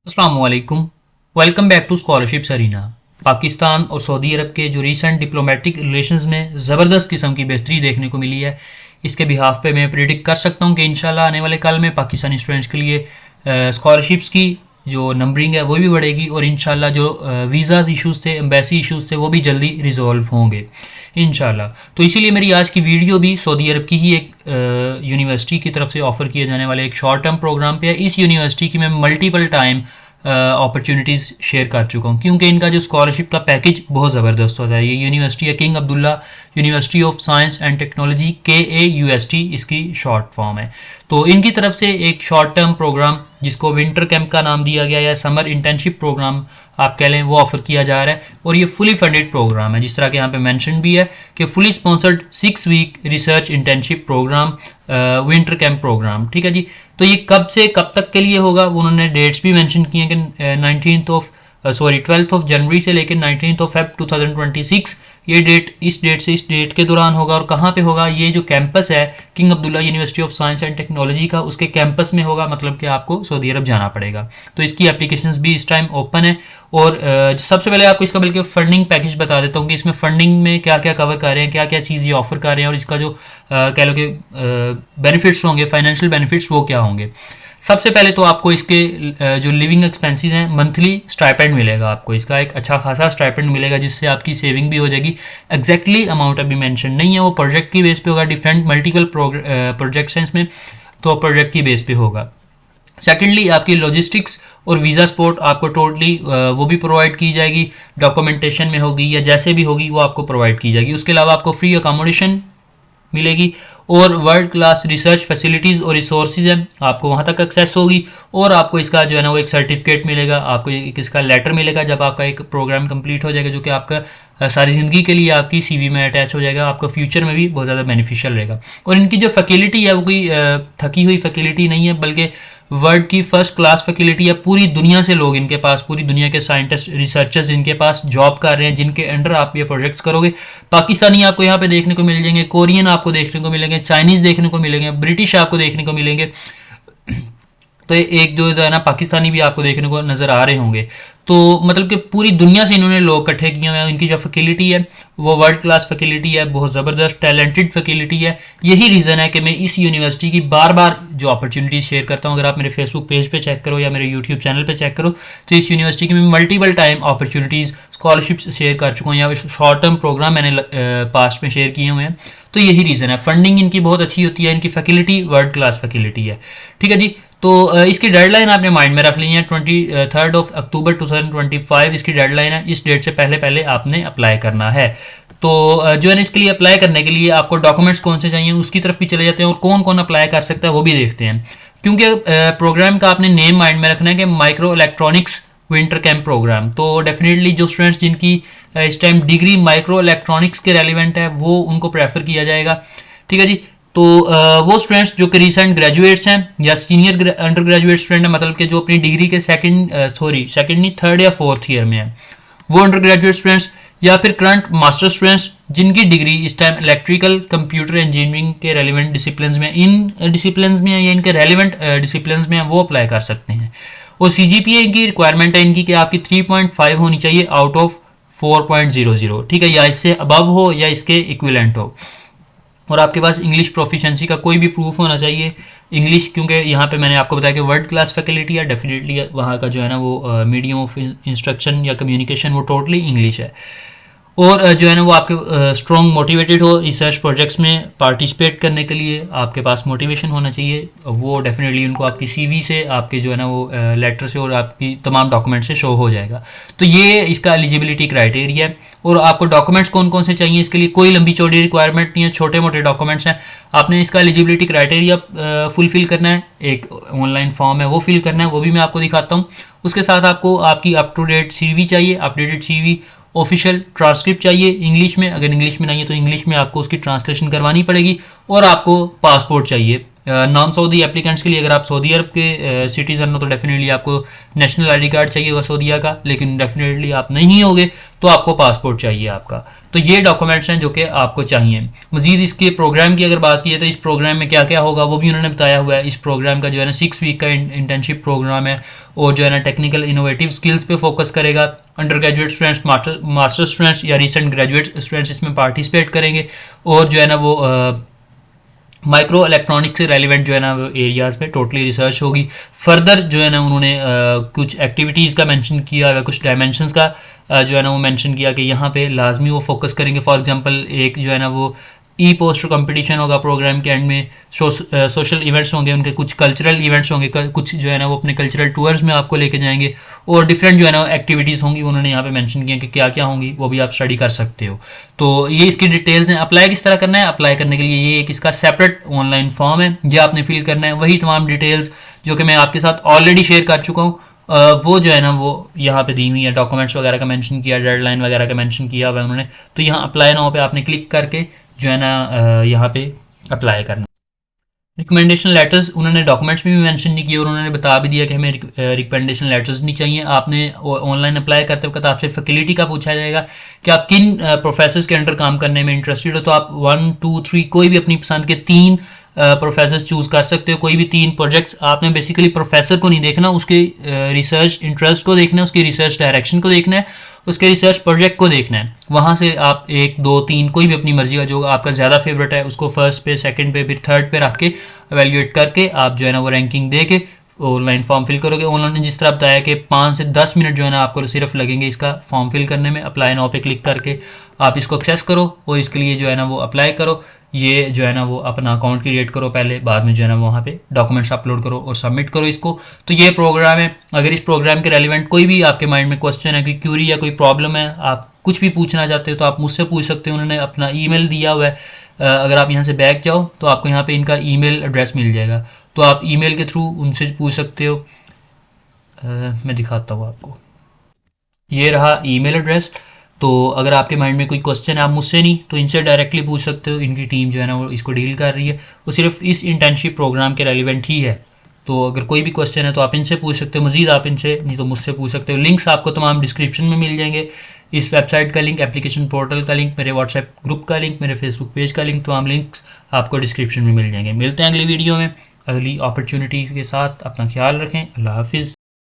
अस्सलाम वालेकुम। Welcome back to scholarship arena. Pakistan और सऊदी अरब के जो रीसेंट डिप्लोमेटिक रिलेशंस में ज़बरदस्त किस्म की बेहतरी देखने को मिली है, इसके बिहाफ पे मैं प्रिडिक्ट कर सकता हूँ कि इंशाल्लाह आने वाले कल में पाकिस्तानी स्टूडेंट्स के लिए स्कॉलरशिप्स की जो नंबरिंग है वो भी बढ़ेगी और इंशाल्लाह जो वीज़ाज़ इश्यूज़ थे, एम्बेसी इश्यूज़ थे, वो भी जल्दी रिजॉल्व होंगे इंशाल्लाह। तो इसीलिए मेरी आज की वीडियो भी सऊदी अरब की ही एक यूनिवर्सिटी की तरफ से ऑफ़र किए जाने वाले एक शॉर्ट टर्म प्रोग्राम पे है। इस यूनिवर्सिटी की मैं मल्टीपल टाइम अपॉर्चुनिटीज़ शेयर कर चुका हूँ क्योंकि इनका जो स्कॉलरशिप का पैकेज बहुत ज़बरदस्त होता है। ये यूनिवर्सिटी है king Abdullah University of science and technology, KAUST इसकी शॉर्ट फॉर्म है। तो इनकी तरफ से एक शॉर्ट टर्म प्रोग्राम जिसको विंटर कैंप का नाम दिया गया या समर इंटर्नशिप प्रोग्राम आप कह लें, वो ऑफर किया जा रहा है और ये फुली फंडेड प्रोग्राम है, जिस तरह के यहाँ पे मेंशन भी है कि fully sponsored 6 week research internship program, winter camp program. ठीक है जी। तो ये कब से कब तक के लिए होगा, उन्होंने डेट्स भी मेंशन किए हैं कि 12 जनवरी से लेकर 19 फेब 2026 ये डेट, इस डेट से इस डेट के दौरान होगा। और कहाँ पे होगा, ये जो कैंपस है king Abdullah University of science and technology का, उसके कैंपस में होगा, मतलब कि आपको सऊदी अरब जाना पड़ेगा। तो इसकी एप्लीकेशंस भी इस टाइम ओपन है। और सबसे पहले आपको इसका बल्कि फंडिंग पैकेज बता देता हूँ कि इसमें फंडिंग में क्या क्या कवर कर रहे हैं, क्या क्या चीज़ ये ऑफर कर रहे हैं और इसका जो कह लो कि बेनिफिट्स होंगे, फाइनेंशियल बेनिफिट्स, वो क्या होंगे। सबसे पहले तो आपको इसके जो लिविंग एक्सपेंसेस हैं, मंथली स्टाइपेंड मिलेगा आपको, इसका एक अच्छा खासा स्टाइपेंड मिलेगा जिससे आपकी सेविंग भी हो जाएगी। एग्जैक्टली अमाउंट अभी मेंशन नहीं है, वो प्रोजेक्ट की बेस पे होगा। डिफरेंट मल्टीपल प्रोजेक्ट्स हैं इसमें, तो प्रोजेक्ट की बेस पे होगा। सेकेंडली आपकी लॉजिस्टिक्स और वीज़ा सपोर्ट आपको टोटली वो भी प्रोवाइड की जाएगी, डॉक्यूमेंटेशन में होगी या जैसे भी होगी वो आपको प्रोवाइड की जाएगी। उसके अलावा आपको फ्री अकोमोडेशन मिलेगी और वर्ल्ड क्लास रिसर्च फैसिलिटीज़ और रिसोर्सेज हैं, आपको वहाँ तक एक्सेस होगी। और आपको इसका जो है ना वो एक सर्टिफिकेट मिलेगा, आपको एक इसका लेटर मिलेगा जब आपका एक प्रोग्राम कंप्लीट हो जाएगा, जो कि आपका सारी ज़िंदगी के लिए आपकी CV में अटैच हो जाएगा, आपका फ्यूचर में भी बहुत ज़्यादा बेनिफिशियल रहेगा। और इनकी जो फैसिलिटी है वो कोई थकी हुई फैसिलिटी नहीं है, बल्कि वर्ल्ड की फर्स्ट क्लास फैसिलिटी है। पूरी दुनिया से लोग इनके पास, पूरी दुनिया के साइंटिस्ट, रिसर्चर्स इनके पास जॉब कर रहे हैं, जिनके अंडर आप ये प्रोजेक्ट्स करोगे। पाकिस्तानी आपको यहाँ पे देखने को मिल जाएंगे, कोरियन आपको देखने को मिलेंगे, चाइनीज़ देखने को मिलेंगे, ब्रिटिश आपको देखने को मिलेंगे। तो एक जो है ना पाकिस्तानी भी आपको देखने को नज़र आ रहे होंगे। तो मतलब कि पूरी दुनिया से इन्होंने लोग इकट्ठे किए हुए हैं। इनकी जो फैसिलिटी है वो वर्ल्ड क्लास फैसिलिटी है, बहुत ज़बरदस्त टैलेंटेड फैसिलिटी है। यही रीज़न है कि मैं इस यूनिवर्सिटी की बार बार जो अपॉर्चुनिटीज़ शेयर करता हूँ। अगर आप मेरे फेसबुक पेज पे चेक करो या मेरे यूट्यूब चैनल पे चेक करो, तो इस यूनिवर्सिटी की मैं multiple time opportunities, scholarships share कर चुका हूँ या शॉर्ट टर्म प्रोग्राम मैंने पास्ट में शेयर किए हुए हैं। तो यही रीज़न है। फंडिंग इनकी बहुत अच्छी होती है, इनकी फैसिलिटी वर्ल्ड क्लास फैसिलिटी है। ठीक है जी। तो इसकी डेडलाइन आपने माइंड में रख ली है, 23 अक्टूबर 2025 इसकी डेडलाइन है। इस डेट से पहले पहले आपने अप्लाई करना है। तो जो है ना, इसके लिए अप्लाई करने के लिए आपको डॉक्यूमेंट्स कौन से चाहिए उसकी तरफ भी चले जाते हैं और कौन कौन अप्लाई कर सकता है वो भी देखते हैं। क्योंकि प्रोग्राम का आपने नेम माइंड में रखना है कि micro electronics winter camp program. तो डेफिनेटली जो स्टूडेंट्स जिनकी इस टाइम डिग्री माइक्रो इलेक्ट्रॉनिक्स के रेलिवेंट है वो उनको प्रेफर किया जाएगा। ठीक है जी। तो वो स्टूडेंट्स जो कि रिसेंट ग्रेजुएट्स हैं या सीनियर अंडर ग्रेजुएट स्टूडेंट हैं, मतलब कि जो अपनी डिग्री के सेकंड नहीं, थर्ड या फोर्थ ईयर में है, वो अंडर ग्रेजुएट स्टूडेंट्स, या फिर करंट मास्टर स्टूडेंट्स जिनकी डिग्री इस टाइम इलेक्ट्रिकल कंप्यूटर इंजीनियरिंग के रेलिवेंट डिसिप्लिन में, इन डिसिप्लिन में या इनके रेलिवेंट डिसिप्लिन में, वो अप्लाई कर सकते हैं। और CGPA की रिक्वायरमेंट है इनकी कि आपकी 3.5 होनी चाहिए आउट ऑफ 4.00। ठीक है, या इससे अबव हो या इसके इक्विवेलेंट हो। और आपके पास इंग्लिश प्रोफिशिएंसी का कोई भी प्रूफ होना चाहिए। इंग्लिश, क्योंकि यहाँ पे मैंने आपको बताया कि वर्ल्ड क्लास फैसिलिटी है, डेफिनेटली वहाँ का जो है ना वो मीडियम ऑफ इंस्ट्रक्शन या कम्युनिकेशन वो टोटली इंग्लिश है। और जो है ना वो आपके स्ट्रॉन्ग मोटिवेटेड हो रिसर्च प्रोजेक्ट्स में पार्टिसिपेट करने के लिए, आपके पास मोटिवेशन होना चाहिए। वो डेफिनेटली उनको आपकी CV से, आपके जो है ना वो लेटर से और आपकी तमाम डॉक्यूमेंट से शो हो जाएगा। तो ये इसका एलिजिबिलिटी क्राइटेरिया है। और आपको डॉक्यूमेंट्स कौन कौन से चाहिए, इसके लिए कोई लंबी चौड़ी रिक्वायरमेंट नहीं है, छोटे मोटे डॉक्यूमेंट्स हैं। आपने इसका एलिजिबिलिटी क्राइटेरिया फुलफिल करना है, एक ऑनलाइन फॉर्म है वो फिल करना है, वो भी मैं आपको दिखाता हूँ। उसके साथ आपको आपकी अप टू डेट CV चाहिए, अपडेटेड CV, ऑफिशियल ट्रांसक्रिप्ट चाहिए इंग्लिश में, अगर इंग्लिश में नहीं है तो इंग्लिश में आपको उसकी ट्रांसलेशन करवानी पड़ेगी। और आपको पासपोर्ट चाहिए नॉन सऊदी एप्लीकेंट्स के लिए, अगर आप सऊदी अरब के सिटीज़न हो तो डेफिनेटली आपको नेशनल आईडी कार्ड चाहिए होगा सऊदीया का, लेकिन डेफिनेटली आप नहीं होगे तो आपको पासपोर्ट चाहिए आपका। तो ये डॉक्यूमेंट्स हैं जो कि आपको चाहिए। मजीद इसके प्रोग्राम की अगर बात की तो इस प्रोग्राम में क्या क्या होगा वो भी उन्होंने बताया हुआ है। इस प्रोग्राम का जो है ना 6 वीक का इंटर्नशिप प्रोग्राम है और जो है ना टेक्निकल इनोवेटिव स्किल्स पे फोकस करेगा। Under graduate students, master students या रिसेंट ग्रेजुएट स्टूडेंट्स इसमें पार्टिसिपेट करेंगे और जो है ना वो माइक्रो इलेक्ट्रॉनिक से रेलिवेंट जो है ना वो एरियाज़ में टोटली रिसर्च होगी। फर्दर जो है ना उन्होंने कुछ एक्टिविटीज़ का मेंशन किया है, कुछ डायमेंशंस का जो है ना वो मेंशन किया कि यहाँ पे लाजमी वो फोकस करेंगे। फॉर एग्जांपल एक जो है ना वो ई पोस्टर कंपटीशन होगा प्रोग्राम के एंड में, सोशल इवेंट्स होंगे उनके, कुछ कल्चरल इवेंट्स होंगे, कुछ जो है ना वो अपने कल्चरल टूर्स में आपको लेके जाएंगे और डिफरेंट जो है ना एक्टिविटीज़ होंगी उन्होंने यहाँ पे मेंशन किया कि क्या क्या होंगी, वो भी आप स्टडी कर सकते हो। तो ये इसकी डिटेल्स हैं। अप्लाई किस तरह करना है, अप्लाई करने के लिए ये एक इसका सेपरेट ऑनलाइन फॉर्म है, ये आपने फिल करना है। वही तमाम डिटेल्स जो कि मैं आपके साथ ऑलरेडी शेयर कर चुका हूँ वो जो है ना वो यहाँ पे दी हुई है। डॉक्यूमेंट्स वगैरह का मेंशन किया, डेडलाइन वगैरह का मेंशन किया हुआ है उन्होंने। तो यहाँ अप्लाई नाउ पे आपने क्लिक करके जो है ना यहाँ पे अप्लाई करना। रिकमेंडेशन लेटर्स उन्होंने डॉक्यूमेंट्स में भी मेंशन नहीं किए और उन्होंने बता भी दिया कि हमें रिकमेंडेशन लेटर्स नहीं चाहिए। आपने ऑनलाइन अप्लाई करते वक्त आपसे फैकल्टी का पूछा जाएगा कि आप किन प्रोफेसर्स के अंडर काम करने में इंटरेस्टेड हो, तो आप 1 2 3 कोई भी अपनी पसंद के 3 प्रोफेसर्स चूज़ कर सकते हो, कोई भी 3 प्रोजेक्ट्स। आपने बेसिकली प्रोफेसर को नहीं देखना, उसके रिसर्च इंटरेस्ट को देखना है, उसकी रिसर्च डायरेक्शन को देखना है, उसके रिसर्च प्रोजेक्ट को देखना है। वहाँ से आप 1 2 3 कोई भी अपनी मर्जी का जो आपका ज़्यादा फेवरेट है उसको फर्स्ट पे, सेकंड पे, फिर थर्ड पे रख के एवेल्यूएट करके आप जो है ना वो रैंकिंग दे के ऑनलाइन फॉर्म फिल करोगे। उन्होंने जिस तरह बताया कि 5 से 10 मिनट जो है ना आपको सिर्फ लगेंगे इसका फॉर्म फिल करने में। अप्लाई नाउ पे क्लिक करके आप इसको एक्सेस करो और इसके लिए जो है ना वो अप्लाई करो। ये जो है ना वो अपना अकाउंट क्रिएट करो पहले, बाद में जो है ना वहाँ पे डॉक्यूमेंट्स अपलोड करो और सबमिट करो इसको। तो ये प्रोग्राम है। अगर इस प्रोग्राम के रेलिवेंट कोई भी आपके माइंड में क्वेश्चन है, कोई क्यूरी या कोई प्रॉब्लम है, आप कुछ भी पूछना चाहते हो तो आप मुझसे पूछ सकते हो। उन्होंने अपना ईमेल दिया हुआ है, अगर आप यहाँ से बैक जाओ तो आपको यहाँ पे इनका ईमेल एड्रेस मिल जाएगा, तो आप ईमेल के थ्रू उनसे पूछ सकते हो। मैं दिखाता हूँ आपको, ये रहा ईमेल एड्रेस। तो अगर आपके माइंड में कोई क्वेश्चन है, आप मुझसे नहीं तो इनसे डायरेक्टली पूछ सकते हो। इनकी टीम जो है ना वो इसको डील कर रही है, वो सिर्फ इस इंटर्नशिप प्रोग्राम के रेलिवेंट ही है। तो अगर कोई भी क्वेश्चन है तो आप इनसे पूछ सकते हो, मजीद आप इनसे नहीं तो मुझसे पूछ सकते हो। लिंक्स आपको तमाम डिस्क्रिप्शन में मिल जाएंगे। इस वेबसाइट का लिंक, एप्लीकेशन पोर्टल का लिंक, मेरे व्हाट्सएप ग्रुप का लिंक, मेरे फेसबुक पेज का लिंक, तमाम लिंक्स आपको डिस्क्रिप्शन में मिल जाएंगे। मिलते हैं अगली वीडियो में अगली अपॉर्चुनिटी के साथ। अपना ख्याल रखें। अल्लाह हाफिज़।